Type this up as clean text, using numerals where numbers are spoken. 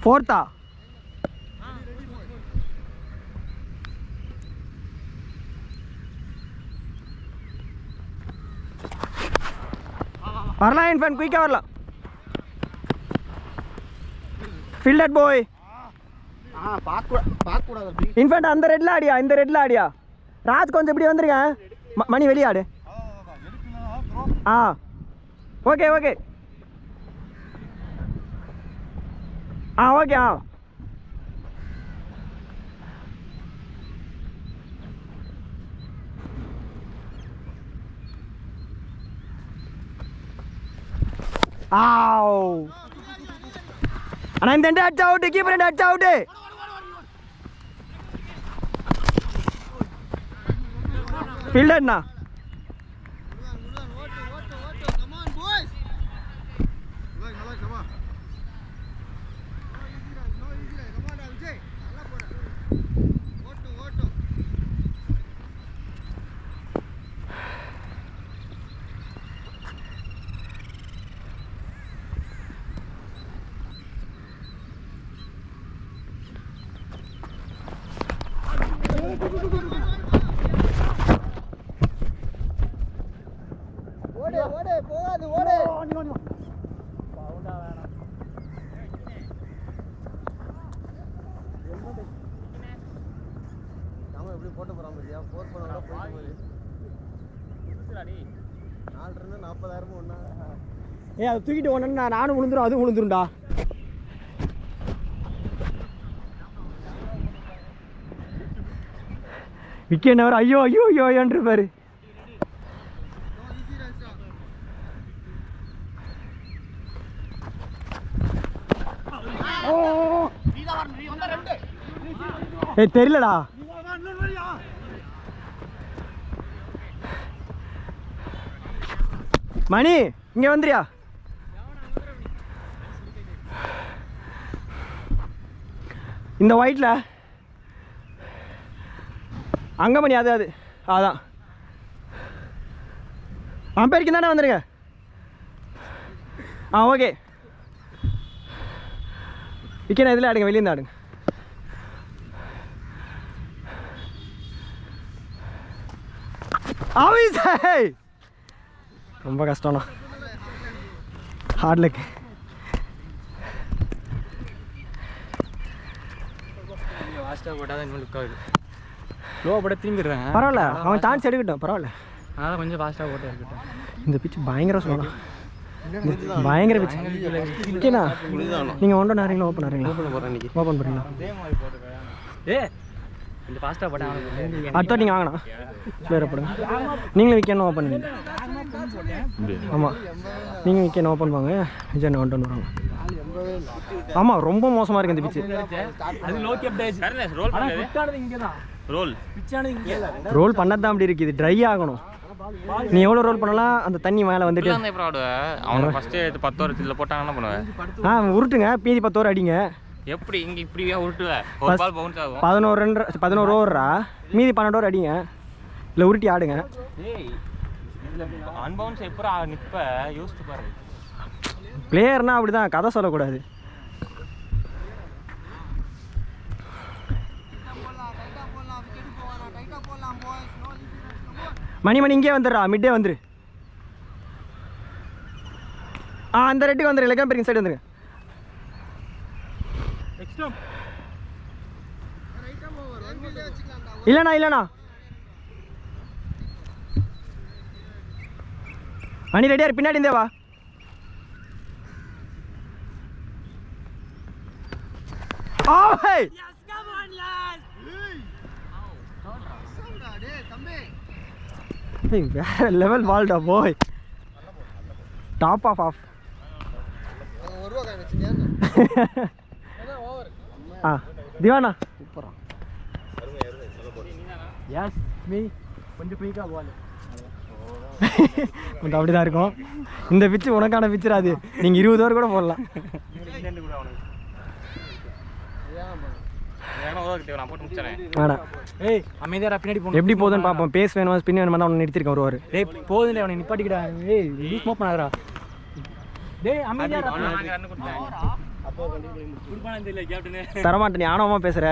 4th-ஆ? வரலாம் இன்ஃபேண்ட், குயிக்காக வரலாம். ஃபீல்டட் பாய். இன்ஃபேண்ட் அந்த ரெட்டில் ஆடியா, இந்த ரெட்டில் ஆடியா. ராஜ் கொஞ்சம் இப்படி வந்துருக்கேன். மணி வெளியே ஆடு. ஆ ஓகே ஓகே. ஆ ஓகே. ஆ அண்ணா இந்த ரெண்டு அடிச்சா அவுட்டு, கீப்பர் ரெண்டு அடிச்சா அவுட்டு. ஃபீல்டர்ண்ணா. ஏ அதை தூக்கிட்டு ஒன்னா நானும் விழுந்துரும், அதுவும் விழுந்துரும்டா. விக்கெட் அவர் ஐயோ ஐயோ ஐயோன்னு இருப்பாரு. ஏ தெரியலடா. மணி இங்கே வந்துறியா? இந்த ஒயிட்டில் அங்கே மணி அது அது அதான் அம்பேருக்கு தானே வந்துடுங்க. ஆ ஓகே. விக்கெட் இதில் ஆடுங்க, வெளியே இருந்து ஆடுங்க. ரொம்ப கஷ்டம்ண்ணா, ஹார்ட் லக். ஸ்லோவாக போட திரும்பிடுறேன். பரவாயில்ல, அவன் சான்ஸ் எடுக்கட்டும், பரவாயில்ல. அதனால் கொஞ்சம் ஃபாஸ்ட்டாக போட்டு இருக்கட்டும். இந்த பிச்சு பயங்கர சொல்லலாம், பயங்கர பிச்சு. ஓகேண்ணா, நீங்கள் ஒன்று நேரங்களா ஓப்பன் ஆகிறீங்களா? ஓப்பன் பண்ணுறீங்களா? ஏ கொஞ்சம் ஃபாஸ்ட்டாக போட்டேன். அடுத்த நீங்கள் வாங்கண்ணா, ஸ்பேரை போடுங்க. நீங்களும் விக்கெண்ட் ஓப்பன் பண்ணுவீங்க. ஆமாம், நீங்கள் விக்கெண்ட் ஓப்பன் வாங்க. விஜய் ஒன்று வருவாங்க. ஆமாம், ரொம்ப மோசமாக இருக்குது இந்த பிச்சு. ரோல் பண்ணது தான் அப்படி இருக்குது, ட்ரை ஆகணும். நீ எவ்வளோ ரோல் பண்ணலாம், அந்த தண்ணி மேலே வந்துட்டு அவங்க ஃபஸ்ட்டு 10 ஓவர் போட்டாங்கன்னா பண்ணுவேன். உருட்டுங்க, மீதி 10 ஓவர் அடிங்க. எப்படி இங்கே இப்படியா உருட்டுவேன்? ஒரு பால் பவுன்ஸ் ஆகும். 11 ஓவரா, மீதி 12 ஓவர் அடிங்க, இல்லை உருட்டி ஆடுங்க. அன்பவுன்ஸ் எப்போ நிற்ப யோசிச்சு பாரு. பிளேயர்னா அப்படிதான், கதை சொல்லக்கூடாது. மணி மணி இங்கே வந்துடுறா, மிட்டே வந்துரு. அந்த ரெட்டுக்கு வந்துரு, லெக்கம் பெரிய சைடு வந்துருங்க. இல்லைண்ணா இல்லைண்ணா, மணி ரெடியா இரு, பின்னாடி இருந்தே வா. வேற லெவல் பால்டா போய், டாப் ஆஃப். திவானா சூப்பரா. எஸ் மீ கொஞ்சம் குயிக்காக போகல, கொஞ்சம் அப்படி தான் இருக்கும். இந்த பிச்சு உனக்கான பிச்சர், அது நீங்கள் 20 ஓவர் கூட போடலாம். எப்படி போகுதுன்னு பார்ப்போம். பேஸ் வேணுமா ஸ்பின் வேணுமா தான் அவனை நிறுத்திருக்கேன். ஒரு ஓவர் டேய் போதும், அவனை நிப்பாட்டிக்கிட்டா. ஏய் ஸ்மோக் பண்ணாதடா. டேய் அமைதியா தரமாட்டேன் நீ ஆணவமாக பேசுகிற